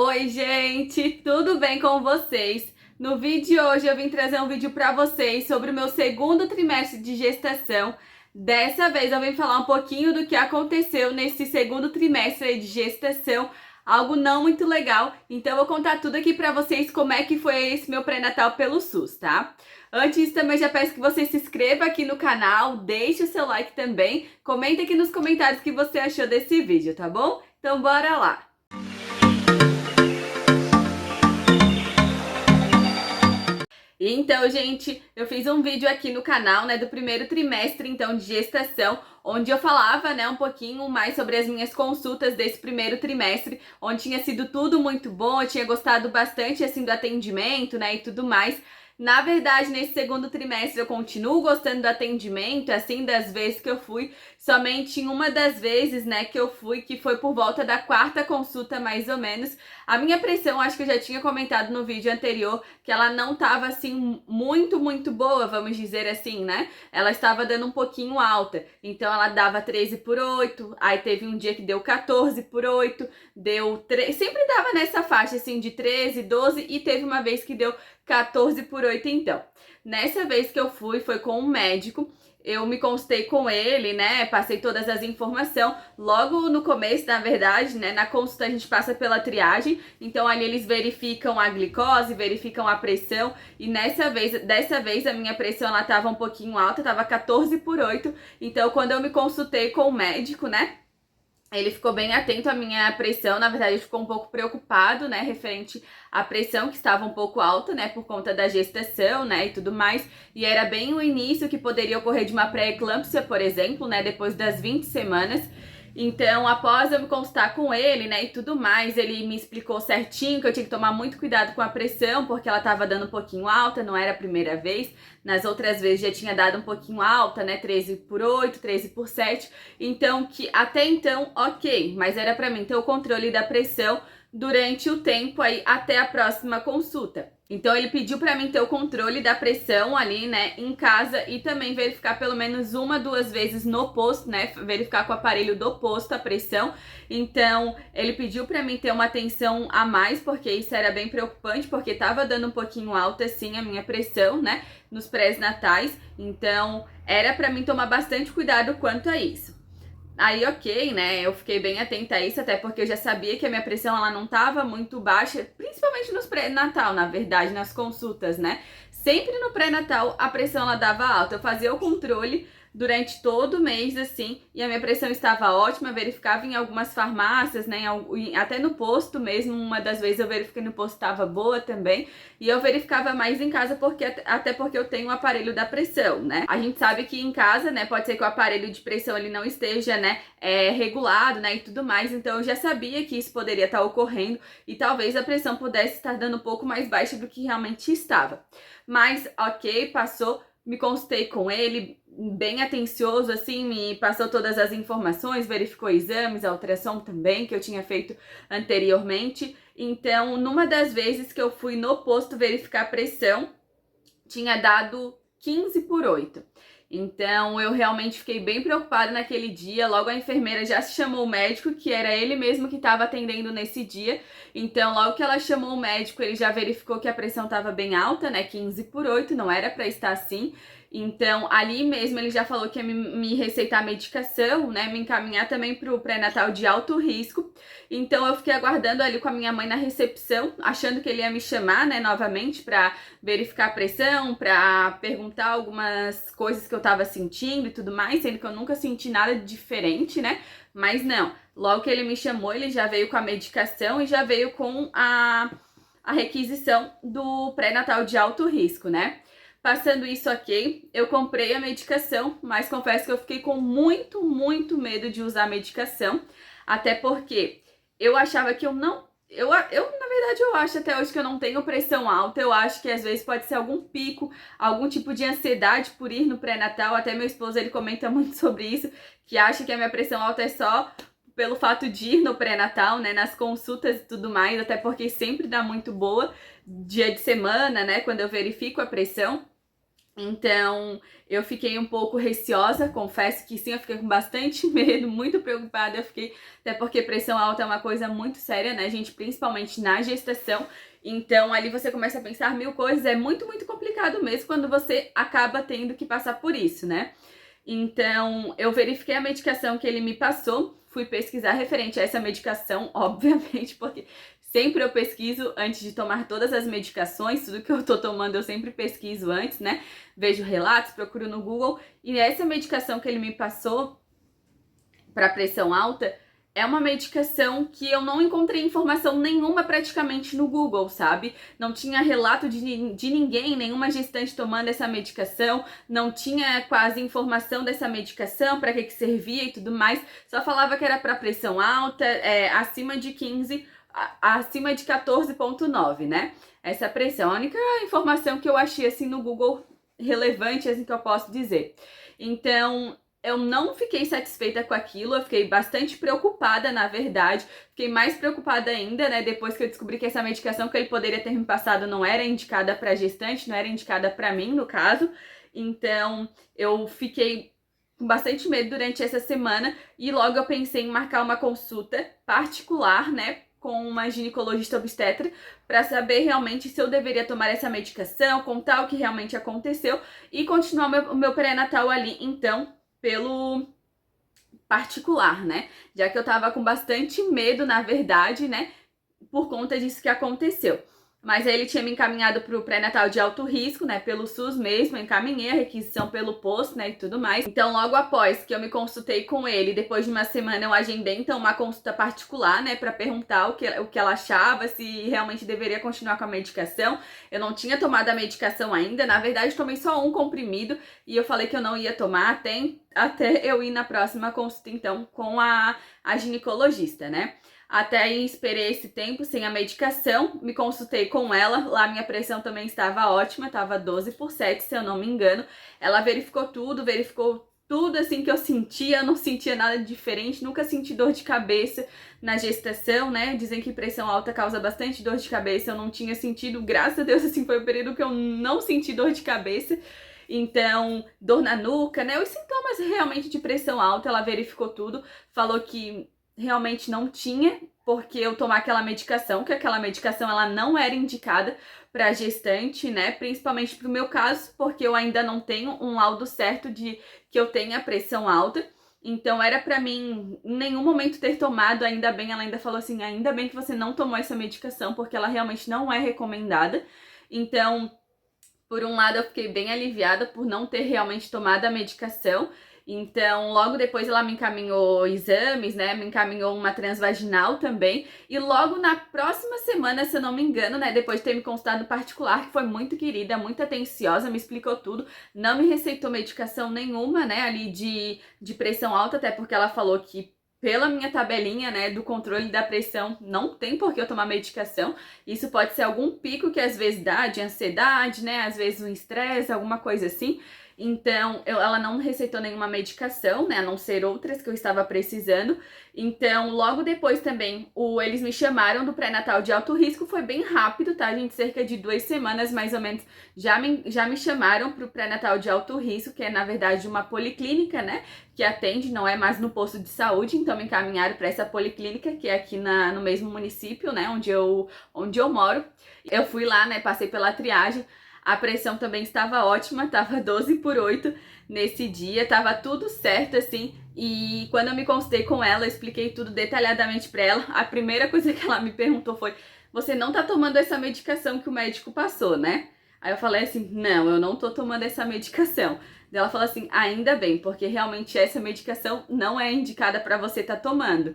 Oi, gente! Tudo bem com vocês? No vídeo de hoje eu vim trazer um vídeo para vocês sobre o meu segundo trimestre de gestação. Dessa vez eu vim falar um pouquinho do que aconteceu nesse segundo trimestre de gestação, algo não muito legal. Então eu vou contar tudo aqui para vocês como é que foi esse meu pré-natal pelo SUS, tá? Antes também já peço que você se inscreva aqui no canal, deixe o seu like também, comenta aqui nos comentários o que você achou desse vídeo, tá bom? Então bora lá! Então, gente, eu fiz um vídeo aqui no canal, né, do primeiro trimestre, então, de gestação, onde eu falava, né, um pouquinho mais sobre as minhas consultas desse primeiro trimestre, onde tinha sido tudo muito bom, eu tinha gostado bastante, assim, do atendimento, né, e tudo mais. Na verdade, nesse segundo trimestre eu continuo gostando do atendimento, assim, das vezes que eu fui, somente em uma das vezes, né, que eu fui, que foi por volta da quarta consulta, mais ou menos. A minha pressão, acho que eu já tinha comentado no vídeo anterior, que ela não tava, assim, muito boa, vamos dizer assim, né? Ela estava dando um pouquinho alta, então ela dava 13/8, aí teve um dia que deu 14/8, sempre dava nessa faixa, assim, de 13, 12, e teve uma vez que deu 14/8 então. Nessa vez que eu fui, foi com um médico, eu me consultei com ele, né, passei todas as informações, logo no começo, na verdade, né, na consulta a gente passa pela triagem, então ali eles verificam a glicose, verificam a pressão, e dessa vez a minha pressão ela tava um pouquinho alta, tava 14/8, então quando eu me consultei com o médico, né, ele ficou bem atento à minha pressão, na verdade ele ficou um pouco preocupado, né, referente à pressão que estava um pouco alta, né, por conta da gestação, né, e tudo mais, e era bem o início que poderia ocorrer de uma pré-eclâmpsia, por exemplo, né, depois das 20 semanas. Então, após eu me consultar com ele, né, e tudo mais, ele me explicou certinho que eu tinha que tomar muito cuidado com a pressão, porque ela tava dando um pouquinho alta, não era a primeira vez, nas outras vezes já tinha dado um pouquinho alta, né, 13/8, 13/7, então que até então, ok, mas era pra mim ter o controle da pressão durante o tempo aí até a próxima consulta. Então ele pediu para mim ter o controle da pressão ali, né, em casa e também verificar pelo menos uma, duas vezes no posto, né, verificar com o aparelho do posto a pressão. Então ele pediu para mim ter uma atenção a mais, porque isso era bem preocupante, porque tava dando um pouquinho alta assim a minha pressão, né, nos pré-natais. Então era para mim tomar bastante cuidado quanto a isso. Aí, ok, né, eu fiquei bem atenta a isso, até porque eu já sabia que a minha pressão, ela não tava muito baixa, principalmente nos pré-natal, na verdade, nas consultas, né. Sempre no pré-natal, a pressão, ela dava alta, eu fazia o controle durante todo o mês, assim, e a minha pressão estava ótima, verificava em algumas farmácias, né, até no posto mesmo, uma das vezes eu verifiquei no posto estava boa também, e eu verificava mais em casa, até porque eu tenho o aparelho da pressão, né. A gente sabe que em casa, né, pode ser que o aparelho de pressão ele não esteja, né, regulado, né, e tudo mais, então eu já sabia que isso poderia estar ocorrendo, e talvez a pressão pudesse estar dando um pouco mais baixa do que realmente estava. Mas, ok, passou, me consultei com ele, bem atencioso, assim, me passou todas as informações, verificou exames, a ultrassom também, que eu tinha feito anteriormente. Então, numa das vezes que eu fui no posto verificar a pressão, tinha dado 15/8. Então, eu realmente fiquei bem preocupada naquele dia. Logo a enfermeira já chamou o médico, que era ele mesmo que estava atendendo nesse dia. Então, logo que ela chamou o médico, ele já verificou que a pressão estava bem alta, né? 15/8, não era para estar assim. Então, ali mesmo ele já falou que ia me receitar medicação, né? Me encaminhar também para o pré-natal de alto risco. Então, eu fiquei aguardando ali com a minha mãe na recepção, achando que ele ia me chamar, né, novamente para verificar a pressão, para perguntar algumas coisas que eu tava sentindo e tudo mais, sendo que eu nunca senti nada de diferente, né? Mas não, logo que ele me chamou, ele já veio com a medicação e já veio com a requisição do pré-natal de alto risco, né? Passando isso ok, eu comprei a medicação, mas confesso que eu fiquei com muito medo de usar a medicação, até porque eu achava que eu não... na verdade, eu acho até hoje que eu não tenho pressão alta, eu acho que às vezes pode ser algum pico, algum tipo de ansiedade por ir no pré-natal, até meu esposo, ele comenta muito sobre isso, que acha que a minha pressão alta é só pelo fato de ir no pré-natal, né, nas consultas e tudo mais, até porque sempre dá muito boa, dia de semana, né, quando eu verifico a pressão. Então, eu fiquei um pouco receosa, confesso que sim, eu fiquei com bastante medo, muito preocupada, eu fiquei, até porque pressão alta é uma coisa muito séria, né, gente, principalmente na gestação. Então, ali você começa a pensar mil coisas, é muito, muito complicado mesmo quando você acaba tendo que passar por isso, né? Então, eu verifiquei a medicação que ele me passou, fui pesquisar referente a essa medicação, obviamente, porque sempre eu pesquiso antes de tomar todas as medicações, tudo que eu tô tomando eu sempre pesquiso antes, né? Vejo relatos, procuro no Google, e essa medicação que ele me passou para pressão alta é uma medicação que eu não encontrei informação nenhuma praticamente no Google, sabe? Não tinha relato de ninguém, nenhuma gestante tomando essa medicação, não tinha quase informação dessa medicação, para que servia e tudo mais. Só falava que era para pressão alta, acima de 15, acima de 14,9, né? Essa pressão. A única informação que eu achei assim no Google relevante, assim que eu posso dizer. Então, eu não fiquei satisfeita com aquilo, eu fiquei bastante preocupada, na verdade. Fiquei mais preocupada ainda, né, depois que eu descobri que essa medicação que ele poderia ter me passado não era indicada para gestante, não era indicada para mim, no caso. Então, eu fiquei com bastante medo durante essa semana e logo eu pensei em marcar uma consulta particular, né, com uma ginecologista obstetra para saber realmente se eu deveria tomar essa medicação, contar o que realmente aconteceu e continuar o meu pré-natal ali, então, pelo particular, né? Já que eu tava com bastante medo, na verdade, né? Por conta disso que aconteceu. Mas aí ele tinha me encaminhado para o pré-natal de alto risco, né, pelo SUS mesmo, eu encaminhei a requisição pelo posto, né, e tudo mais. Então, logo após que eu me consultei com ele, depois de uma semana eu agendei, então, uma consulta particular, né, para perguntar o que ela achava, se realmente deveria continuar com a medicação. Eu não tinha tomado a medicação ainda, na verdade, tomei só um comprimido e eu falei que eu não ia tomar até eu ir na próxima consulta, então, com a ginecologista, né. Até aí esperei esse tempo sem a medicação, me consultei com ela, lá minha pressão também estava ótima, estava 12/7, se eu não me engano. Ela verificou tudo assim que eu sentia, eu não sentia nada diferente, nunca senti dor de cabeça na gestação, né? Dizem que pressão alta causa bastante dor de cabeça, eu não tinha sentido, graças a Deus, assim, foi o período que eu não senti dor de cabeça. Então, dor na nuca, né? Os sintomas realmente de pressão alta, ela verificou tudo, falou que realmente não tinha porque eu tomar aquela medicação, que aquela medicação ela não era indicada para gestante, né? Principalmente pro meu caso, porque eu ainda não tenho um laudo certo de que eu tenha pressão alta. Então era para mim em nenhum momento ter tomado, ainda bem, ela ainda falou assim, ainda bem que você não tomou essa medicação, porque ela realmente não é recomendada. Então, por um lado, eu fiquei bem aliviada por não ter realmente tomado a medicação. Então, logo depois ela me encaminhou exames, né? Me encaminhou uma transvaginal também. E logo na próxima semana, se eu não me engano, né? Depois de ter me consultado particular, que foi muito querida, muito atenciosa, me explicou tudo. Não me receitou medicação nenhuma, né? Ali de pressão alta, até porque ela falou que pela minha tabelinha, né, do controle da pressão, não tem por que eu tomar medicação. Isso pode ser algum pico que às vezes dá de ansiedade, né, às vezes um estresse, alguma coisa assim. Então, ela não receitou nenhuma medicação, né, a não ser outras que eu estava precisando. Então, logo depois também, eles me chamaram do pré-natal de alto risco, foi bem rápido, tá, gente? Cerca de 2 semanas, mais ou menos, já me chamaram para o pré-natal de alto risco, que é, na verdade, uma policlínica, né, que atende, não é mais no posto de saúde, então me encaminharam para essa policlínica, que é aqui no mesmo município, né, onde eu moro. Eu fui lá, né, passei pela triagem, a pressão também estava ótima, estava 12/8 nesse dia, estava tudo certo, assim, e quando eu me consultei com ela, eu expliquei tudo detalhadamente para ela, a primeira coisa que ela me perguntou foi, você não tá tomando essa medicação que o médico passou, né? Aí eu falei assim, não, eu não tô tomando essa medicação. Ela falou assim, ainda bem, porque realmente essa medicação não é indicada para você estar tomando.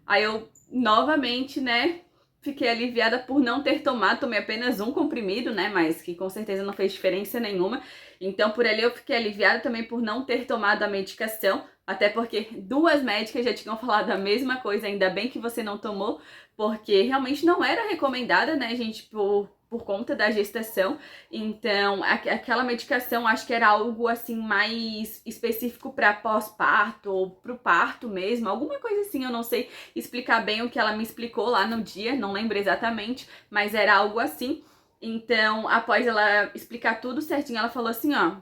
Aí eu, novamente, né, fiquei aliviada por não ter tomado, tomei apenas um comprimido, né, mas que com certeza não fez diferença nenhuma. Então, por ali eu fiquei aliviada também por não ter tomado a medicação, até porque 2 médicas já tinham falado a mesma coisa, ainda bem que você não tomou, porque realmente não era recomendada, né, gente, por conta da gestação. Então, aquela medicação acho que era algo assim mais específico para pós-parto ou para o parto mesmo, alguma coisa assim, eu não sei explicar bem o que ela me explicou lá no dia, não lembro exatamente, mas era algo assim. Então, após ela explicar tudo certinho, ela falou assim, ó,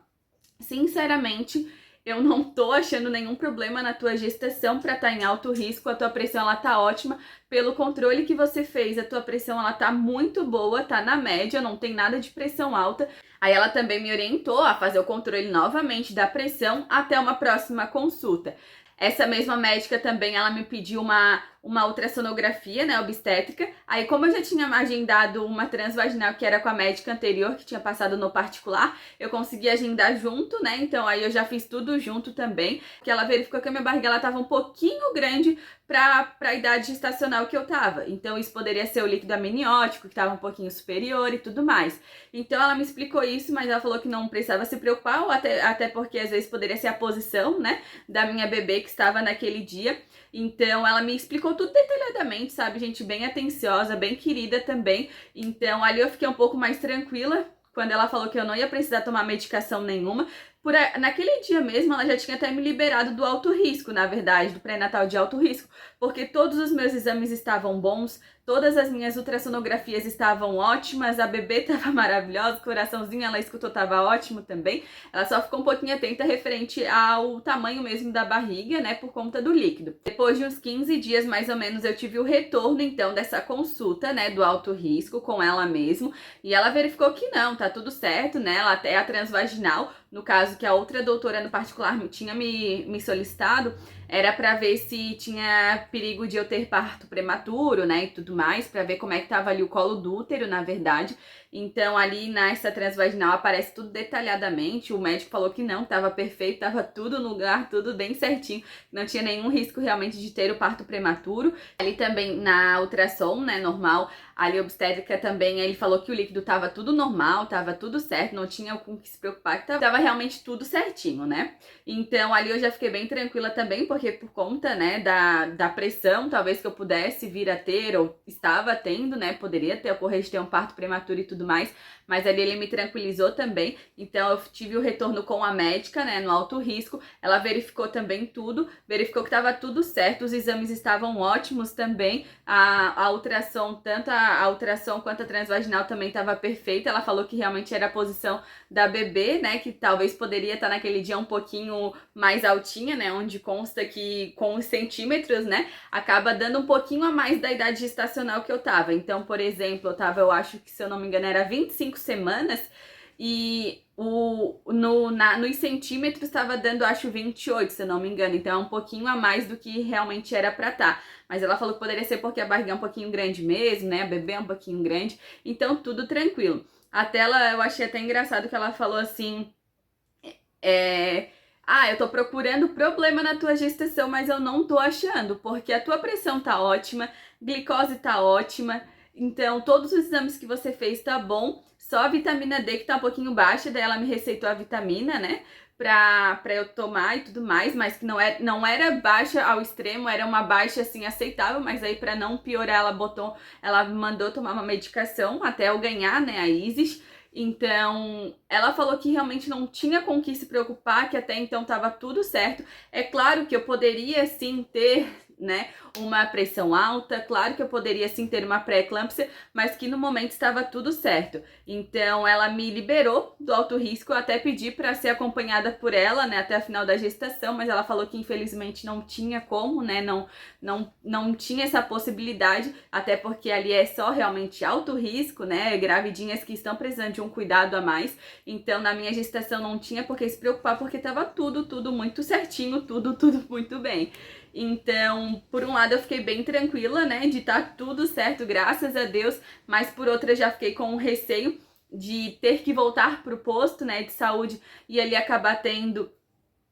Sinceramente, eu não tô achando nenhum problema na tua gestação para estar em alto risco. A tua pressão ela tá ótima. Pelo controle que você fez, a tua pressão ela tá muito boa, tá na média, não tem nada de pressão alta. Aí ela também me orientou a fazer o controle novamente da pressão até uma próxima consulta. Essa mesma médica também, ela me pediu uma ultrassonografia, né, obstétrica. Aí, como eu já tinha agendado uma transvaginal que era com a médica anterior, que tinha passado no particular, eu consegui agendar junto, né, então aí eu já fiz tudo junto também, que ela verificou que a minha barriga, ela tava um pouquinho grande para a idade gestacional que eu tava. Então, isso poderia ser o líquido amniótico, que tava um pouquinho superior e tudo mais. Então, ela me explicou isso, mas ela falou que não precisava se preocupar, ou até porque às vezes poderia ser a posição, né, da minha bebê que estava naquele dia. Então, ela me explicou tudo detalhadamente, sabe, gente, bem atenciosa, bem querida também. Então, ali eu fiquei um pouco mais tranquila quando ela falou que eu não ia precisar tomar medicação nenhuma. Naquele dia mesmo, ela já tinha até me liberado do alto risco, na verdade, do pré-natal de alto risco, porque todos os meus exames estavam bons, todas as minhas ultrassonografias estavam ótimas, a bebê estava maravilhosa, o coraçãozinho, ela escutou, estava ótimo também. Ela só ficou um pouquinho atenta referente ao tamanho mesmo da barriga, né, por conta do líquido. Depois de uns 15 dias, mais ou menos, eu tive o retorno, então, dessa consulta, né, do alto risco com ela mesmo, e ela verificou que não, tá tudo certo, né, ela até a transvaginal, no caso que a outra doutora no particular tinha me solicitado, era para ver se tinha perigo de eu ter parto prematuro, né, e tudo mais, para ver como é que tava ali o colo do útero, na verdade. Então, ali nessa transvaginal aparece tudo detalhadamente. O médico falou que não, tava perfeito, tava tudo no lugar, tudo bem certinho. Não tinha nenhum risco realmente de ter o parto prematuro. Ali também na ultrassom, né, normal, ali obstétrica também, ele falou que o líquido tava tudo normal, tava tudo certo, não tinha com que se preocupar, que tava realmente tudo certinho, né? Então, ali eu já fiquei bem tranquila também, porque por conta, né, da pressão, talvez que eu pudesse vir a ter, ou estava tendo, né, poderia ter ocorrido de ter um parto prematuro e tudo mais, mas ali ele me tranquilizou também. Então, eu tive o retorno com a médica, né, no alto risco, ela verificou também tudo, verificou que tava tudo certo, os exames estavam ótimos também, a ultrassom, tanto a ultrassom quanto a transvaginal também estava perfeita. Ela falou que realmente era a posição da bebê, né, que talvez poderia estar naquele dia um pouquinho mais altinha, né, onde consta que com os centímetros, né, acaba dando um pouquinho a mais da idade gestacional que eu tava. Então, por exemplo, eu tava, eu acho que, se eu não me engano, era 25 semanas, e nos centímetros estava dando, acho, 28, se eu não me engano. Então é um pouquinho a mais do que realmente era pra estar. Mas ela falou que poderia ser porque a barriga é um pouquinho grande mesmo, né? A bebê é um pouquinho grande. Então tudo tranquilo. Até ela, eu achei até engraçado que ela falou assim... eu tô procurando problema na tua gestação, mas eu não tô achando, porque a tua pressão tá ótima, glicose tá ótima, então todos os exames que você fez tá bom, só a vitamina D que tá um pouquinho baixa, daí ela me receitou a vitamina, né, pra eu tomar e tudo mais, mas que não era baixa ao extremo, era uma baixa, assim, aceitável, mas aí pra não piorar, ela me mandou tomar uma medicação até eu ganhar, né, a Isis. Então, ela falou que realmente não tinha com o que se preocupar, que até então estava tudo certo. É claro que eu poderia sim ter, né, uma pressão alta, claro que eu poderia sim ter uma pré-eclâmpsia, mas que no momento estava tudo certo. Então, ela me liberou do alto risco, eu até pedi para ser acompanhada por ela, né, até a final da gestação, mas ela falou que infelizmente não tinha como, né, não tinha essa possibilidade, até porque ali é só realmente alto risco, né, gravidinhas que estão precisando de um cuidado a mais. Então, na minha gestação não tinha por que se preocupar, porque estava tudo muito certinho, tudo muito bem. Então, por um lado eu fiquei bem tranquila, né, de estar tudo certo, graças a Deus, mas por outra já fiquei com um receio de ter que voltar pro posto, né, de saúde e ali acabar tendo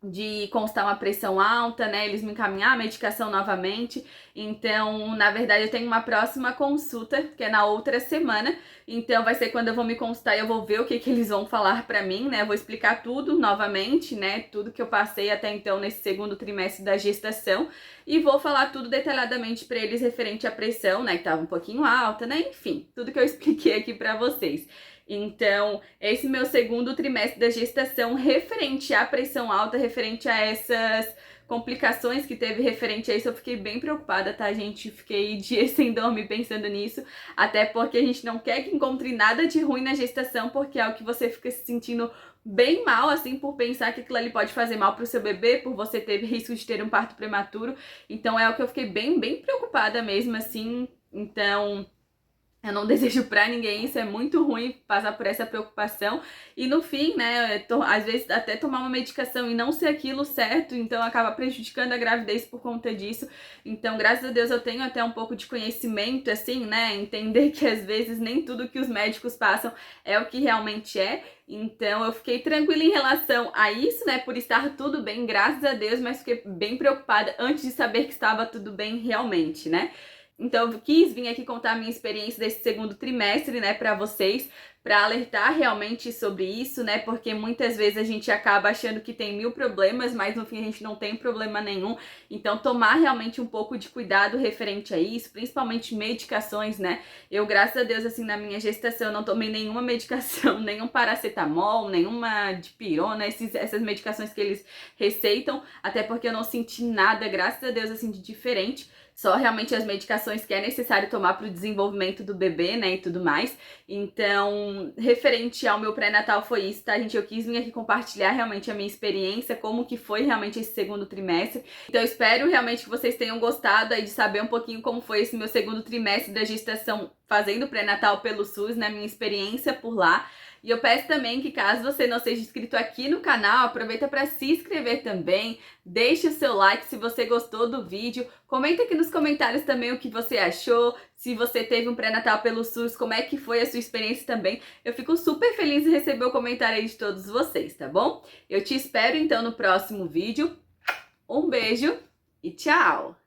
de constar uma pressão alta, né, eles me encaminhar a medicação novamente. Então, na verdade, eu tenho uma próxima consulta, que é na outra semana, então vai ser quando eu vou me consultar e eu vou ver o que eles vão falar pra mim, né, eu vou explicar tudo novamente, né, tudo que eu passei até então nesse segundo trimestre da gestação, e vou falar tudo detalhadamente pra eles referente à pressão, né, que tava um pouquinho alta, né, enfim, tudo que eu expliquei aqui pra vocês. Então, esse meu segundo trimestre da gestação referente à pressão alta, referente a essas complicações que teve referente a isso, eu fiquei bem preocupada, tá, gente? Fiquei dias sem dormir pensando nisso, até porque a gente não quer que encontre nada de ruim na gestação, porque é o que você fica se sentindo bem mal, assim, por pensar que aquilo ali pode fazer mal pro seu bebê, por você ter risco de ter um parto prematuro. Então é o que eu fiquei bem preocupada mesmo, assim. Então eu não desejo pra ninguém, isso é muito ruim passar por essa preocupação. E no fim, né, às vezes até tomar uma medicação e não ser aquilo certo, então acaba prejudicando a gravidez por conta disso. Então, graças a Deus, eu tenho até um pouco de conhecimento, assim, né, entender que às vezes nem tudo que os médicos passam é o que realmente é. Então, eu fiquei tranquila em relação a isso, né, por estar tudo bem, graças a Deus, mas fiquei bem preocupada antes de saber que estava tudo bem realmente, né. Então, eu quis vir aqui contar a minha experiência desse segundo trimestre, né, pra vocês, pra alertar realmente sobre isso, né, porque muitas vezes a gente acaba achando que tem 1000 problemas, mas no fim a gente não tem problema nenhum. Então, tomar realmente um pouco de cuidado referente a isso, principalmente medicações, né. Eu, graças a Deus, assim, na minha gestação, não tomei nenhuma medicação, nenhum paracetamol, nenhuma dipirona, essas medicações que eles receitam, até porque eu não senti nada, graças a Deus, assim, de diferente. Só realmente as medicações que é necessário tomar para o desenvolvimento do bebê, né, e tudo mais. Então, referente ao meu pré-natal foi isso, tá, gente? Eu quis vir aqui compartilhar realmente a minha experiência, como que foi realmente esse segundo trimestre. Então, eu espero realmente que vocês tenham gostado aí de saber um pouquinho como foi esse meu segundo trimestre da gestação fazendo pré-natal pelo SUS, né, minha experiência por lá. E eu peço também que, caso você não seja inscrito aqui no canal, aproveita para se inscrever também, deixe o seu like se você gostou do vídeo, comenta aqui nos comentários também o que você achou, se você teve um pré-natal pelo SUS, como é que foi a sua experiência também. Eu fico super feliz em receber o comentário aí de todos vocês, tá bom? Eu te espero então no próximo vídeo. Um beijo e tchau!